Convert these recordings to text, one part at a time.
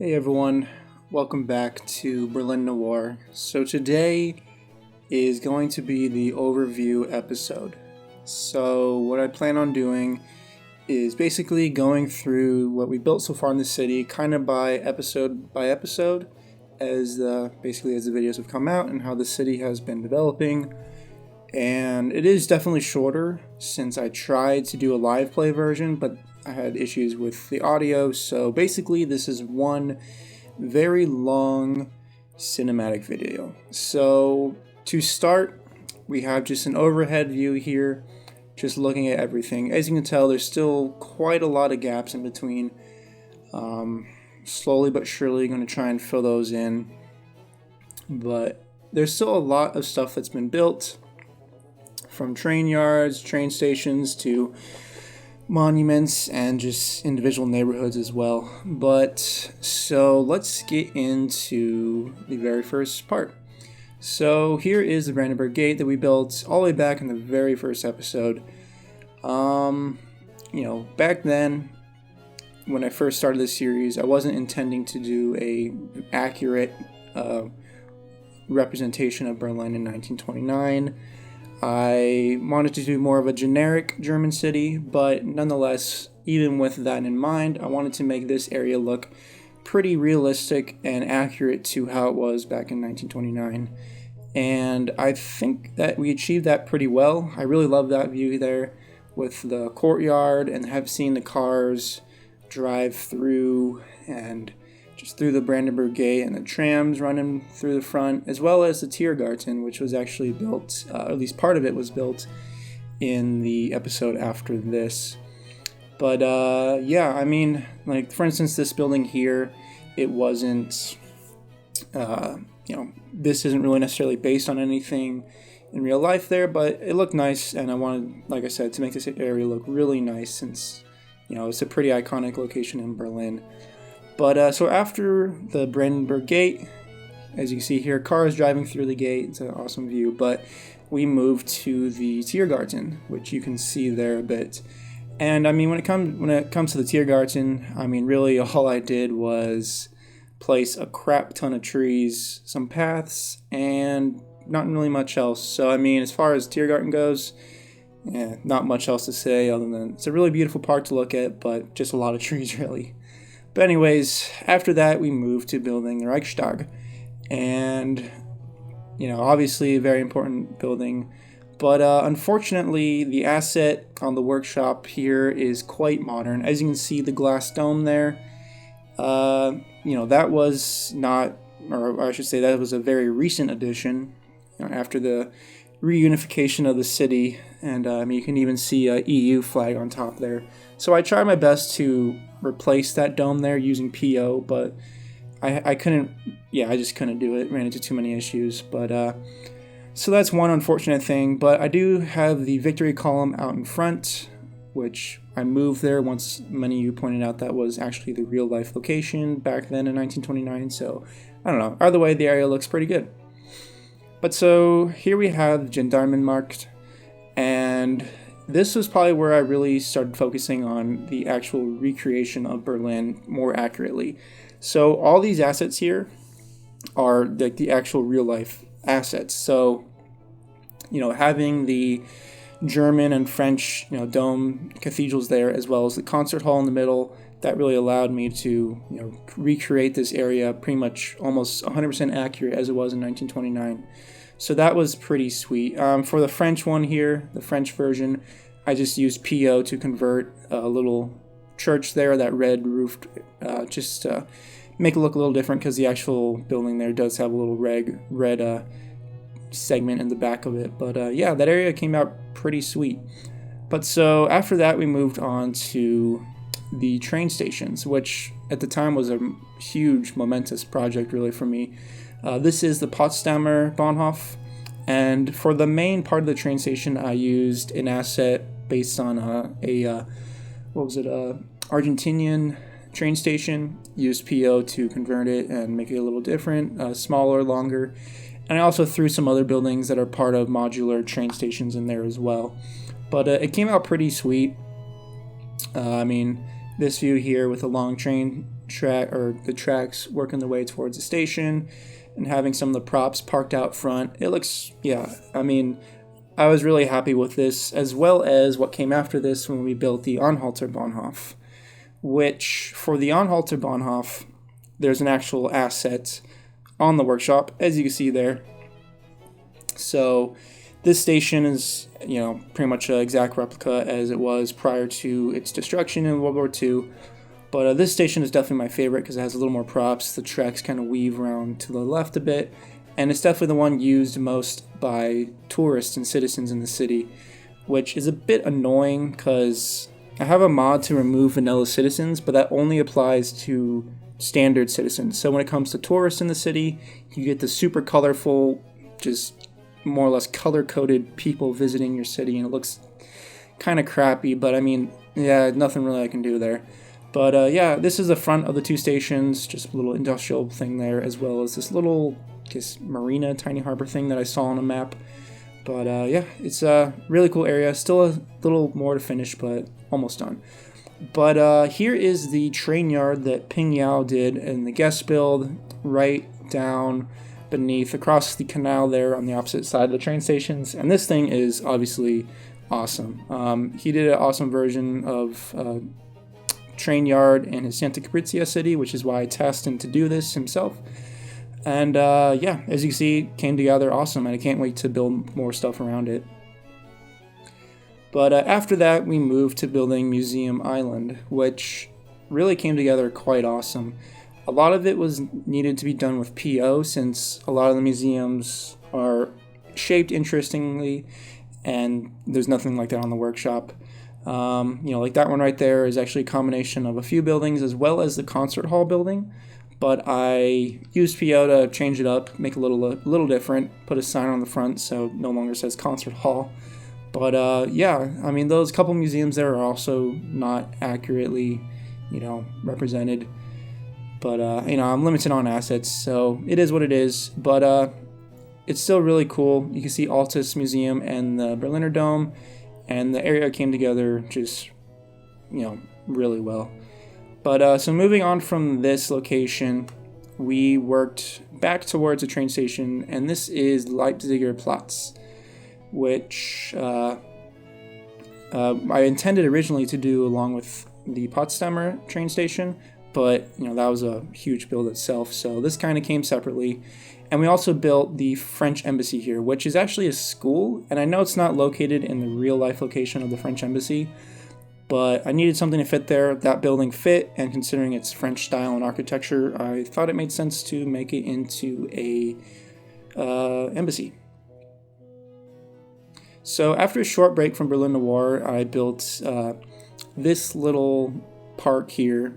Hey everyone, welcome back to Berlin Noir. So today is going to be the overview episode. So what I plan on doing is basically going through what we built so far in the city, kind of by episode, as the videos have come out and how the city has been developing. And it is definitely shorter since I tried to do a live play version, but I had issues with the audio. So basically this is one very long cinematic video. So to start, we have just an overhead view here, just looking at everything. As you can tell, there's still quite a lot of gaps in between. Slowly but surely going to try and fill those in. But there's still a lot of stuff that's been built, from train yards, train stations, to monuments, and just individual neighborhoods as well. But so let's get into the very first part. So here is the Brandenburg Gate that we built all the way back in the very first episode. Back then, when I first started this series, I wasn't intending to do an accurate representation of Berlin in 1929. I wanted to do more of a generic German city, but nonetheless, even with that in mind, I wanted to make this area look pretty realistic and accurate to how it was back in 1929. And I think that we achieved that pretty well. I really love that view there with the courtyard, and have seen the cars drive through and just through the Brandenburg Gate, and the trams running through the front, as well as the Tiergarten, which was actually built, at least part of it was built in the episode after this. But for instance, this building here, it wasn't, this isn't really necessarily based on anything in real life there, but it looked nice, and I wanted, like I said, to make this area look really nice since, it's a pretty iconic location in Berlin. But so after the Brandenburg Gate, as you can see here, cars driving through the gate. It's an awesome view. But we moved to the Tiergarten, which you can see there a bit. And when it comes to the Tiergarten, really all I did was place a crap ton of trees, some paths, and not really much else. So as far as Tiergarten goes, not much else to say other than it's a really beautiful park to look at, but just a lot of trees really. But anyways, after that, we moved to building the Reichstag. And, obviously a very important building. But unfortunately, the asset on the workshop here is quite modern. As you can see, the glass dome there, that was not, or I should say that was a very recent addition after the reunification of the city. And you can even see a EU flag on top there. So I tried my best to replace that dome there using PO, but I couldn't, I just couldn't do it. Ran into too many issues. But so that's one unfortunate thing. But I do have the victory column out in front, which I moved there once many of you pointed out that was actually the real life location back then in 1929. So I don't know. Either way, the area looks pretty good. But so here we have Gendarmenmarkt, and this was probably where I really started focusing on the actual recreation of Berlin more accurately. So all these assets here are like the actual real life assets. So, having the German and French, dome cathedrals there, as well as the concert hall in the middle, that really allowed me to, recreate this area pretty much almost 100% accurate as it was in 1929. So that was pretty sweet. For the French one here, the French version, I just used PO to convert a little church there, that red roofed, just to make it look a little different, because the actual building there does have a little red segment in the back of it. But that area came out pretty sweet. But so after that, we moved on to the train stations, which at the time was a huge, momentous project really for me. This is the Potsdamer Bahnhof, and for the main part of the train station, I used an asset based on Argentinian train station. Used PO to convert it and make it a little different, smaller, longer. And I also threw some other buildings that are part of modular train stations in there as well. But it came out pretty sweet. This view here with a long train the tracks working their way towards the station, and having some of the props parked out front. It looks, yeah, I mean, I was really happy with this, as well as what came after this when we built the Anhalterbahnhof, which for the Anhalterbahnhof, there's an actual asset on the workshop, as you can see there. So this station is, pretty much an exact replica as it was prior to its destruction in World War II. But this station is definitely my favorite because it has a little more props. The tracks kind of weave around to the left a bit. And it's definitely the one used most by tourists and citizens in the city, which is a bit annoying because I have a mod to remove vanilla citizens, but that only applies to standard citizens. So when it comes to tourists in the city, you get the super colorful, just more or less color-coded people visiting your city, and it looks kind of crappy, but I mean, yeah, nothing really I can do there. But yeah, this is the front of the two stations, just a little industrial thing there, as well as this little, marina, tiny harbor thing that I saw on a map. But yeah, it's a really cool area. Still a little more to finish, but almost done. But here is the train yard that Ping Yao did in the guest build, right down beneath, across the canal there on the opposite side of the train stations. And this thing is obviously awesome. He did an awesome version of train yard in his Santa Caprizia city, which is why I tasked him to do this himself. And yeah, as you can see, it came together awesome, and I can't wait to build more stuff around it. But after that, we moved to building Museum Island, which really came together quite awesome. A lot of it was needed to be done with PO, since a lot of the museums are shaped interestingly, and there's nothing like that on the workshop. Like that one right there is actually a combination of a few buildings as well as the concert hall building. But I used PO to change it up, make it a little different, put a sign on the front so it no longer says concert hall. But yeah, I mean, those couple museums there are also not accurately, represented. But, I'm limited on assets, so it is what it is. But it's still really cool. You can see Altus Museum and the Berliner Dome, and the area came together just, really well. But so moving on from this location, we worked back towards the train station, and this is Leipziger Platz, which I intended originally to do along with the Potsdamer train station, but that was a huge build itself, so this kind of came separately. And we also built the French Embassy here, which is actually a school, and I know it's not located in the real life location of the French Embassy, but I needed something to fit there. That building fit, and considering its French style and architecture, I thought it made sense to make it into a embassy. So after a short break from Berlin Noir, I built this little park here.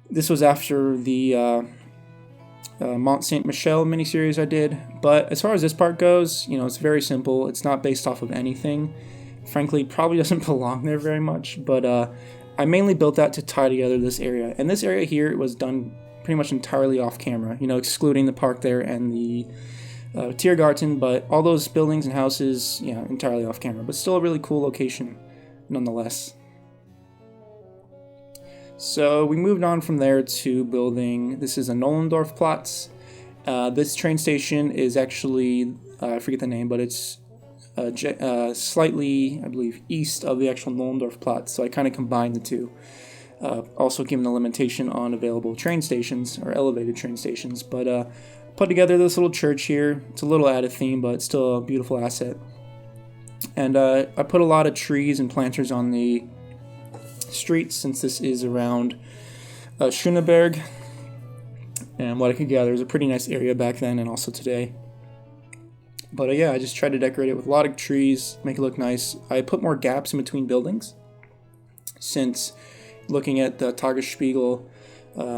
This was after the Mont Saint Michel miniseries I did, but as far as this part goes, it's very simple. It's not based off of anything. Frankly, probably doesn't belong there very much, but I mainly built that to tie together this area. And this area here was done pretty much entirely off camera, excluding the park there and the Tiergarten, but all those buildings and houses, entirely off camera, but still a really cool location nonetheless. So we moved on from there to building, this is a Nollendorf Platz. This train station is actually, I forget the name, but it's slightly, I believe, east of the actual Nollendorf Platz, so I kind of combined the two. Also given the limitation on available train stations, or elevated train stations, but put together this little church here. It's a little out of theme, but it's still a beautiful asset. And I put a lot of trees and planters on the streets, since this is around Schöneberg, and what I could gather is a pretty nice area back then and also today. But yeah, I just tried to decorate it with a lot of trees, make it look nice. I put more gaps in between buildings, since looking at the Tagesspiegel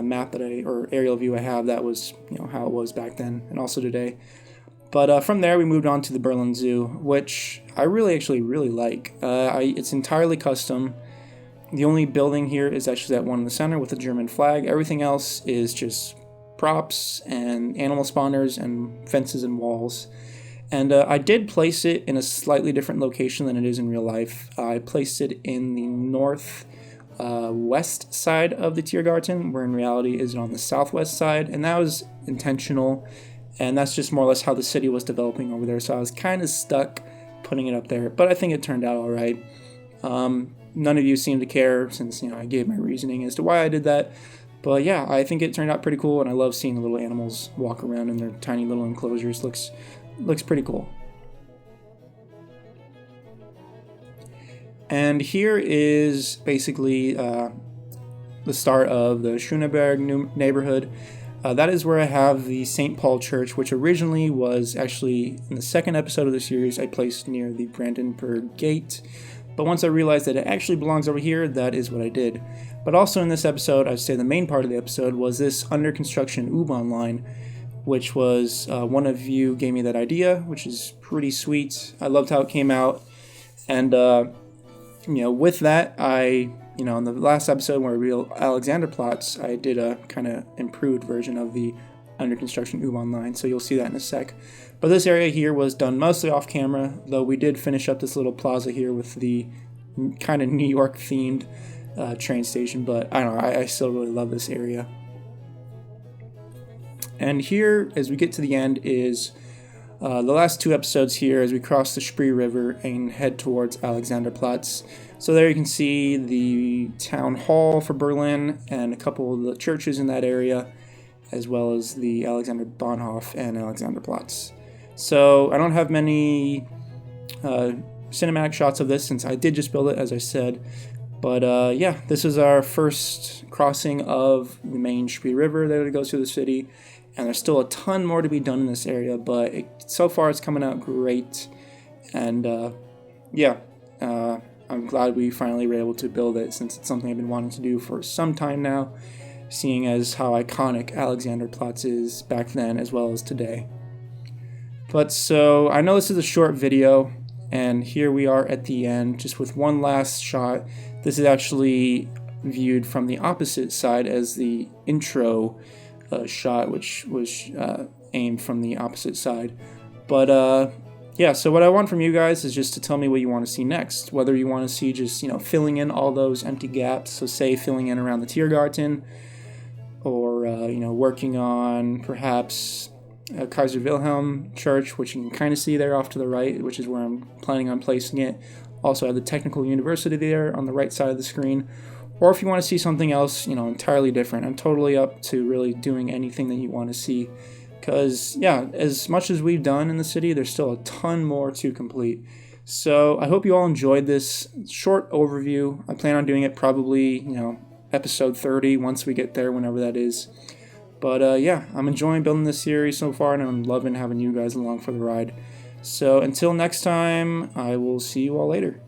map or aerial view I have, that was how it was back then and also today. But from there we moved on to the Berlin Zoo, which I really like. It's entirely custom. The only building here is actually that one in the center with the German flag. Everything else is just props and animal spawners and fences and walls. And I did place it in a slightly different location than it is in real life. I placed it in the north west side of the Tiergarten, where in reality is on the southwest side, and that was intentional, and that's just more or less how the city was developing over there, so I was kind of stuck putting it up there, but I think it turned out all right. None of you seem to care since, I gave my reasoning as to why I did that, but yeah, I think it turned out pretty cool, and I love seeing the little animals walk around in their tiny little enclosures. Looks pretty cool. And here is basically the start of the Schöneberg neighborhood. That is where I have the St. Paul Church, which originally was actually, in the second episode of the series, I placed near the Brandenburg Gate. But once I realized that it actually belongs over here, that is what I did. But also in this episode, I'd say the main part of the episode was this under construction U-Bahn line, which was, one of you gave me that idea, which is pretty sweet. I loved how it came out. And, with that, in the last episode where we revealed Alexanderplatz, I did a kind of improved version of the under construction U-Bahn line, so you'll see that in a sec. But this area here was done mostly off camera, though we did finish up this little plaza here with the kind of New York themed train station, but I don't know, I still really love this area. And here, as we get to the end, is the last two episodes here as we cross the Spree River and head towards Alexanderplatz. So there you can see the town hall for Berlin and a couple of the churches in that area, as well as the Alexander Bahnhof and Alexanderplatz. So I don't have many cinematic shots of this since I did just build it, as I said. But yeah, this is our first crossing of the main Spree River that goes through the city. And there's still a ton more to be done in this area, but so far it's coming out great. And yeah, I'm glad we finally were able to build it, since it's something I've been wanting to do for some time now, seeing as how iconic Alexanderplatz is back then as well as today. But so, I know this is a short video, and here we are at the end, just with one last shot. This is actually viewed from the opposite side as the intro shot, which was aimed from the opposite side. But yeah, so what I want from you guys is just to tell me what you want to see next. Whether you want to see just, filling in all those empty gaps, so say filling in around the Tiergarten, or, working on perhaps Kaiser Wilhelm Church, which you can kind of see there off to the right, which is where I'm planning on placing it. Also, I have the Technical University there on the right side of the screen. Or if you want to see something else, entirely different, I'm totally up to really doing anything that you want to see. Because, yeah, as much as we've done in the city, there's still a ton more to complete. So I hope you all enjoyed this short overview. I plan on doing it probably, episode 30 once we get there, whenever that is. But yeah, I'm enjoying building this series so far, and I'm loving having you guys along for the ride. So until next time, I will see you all later.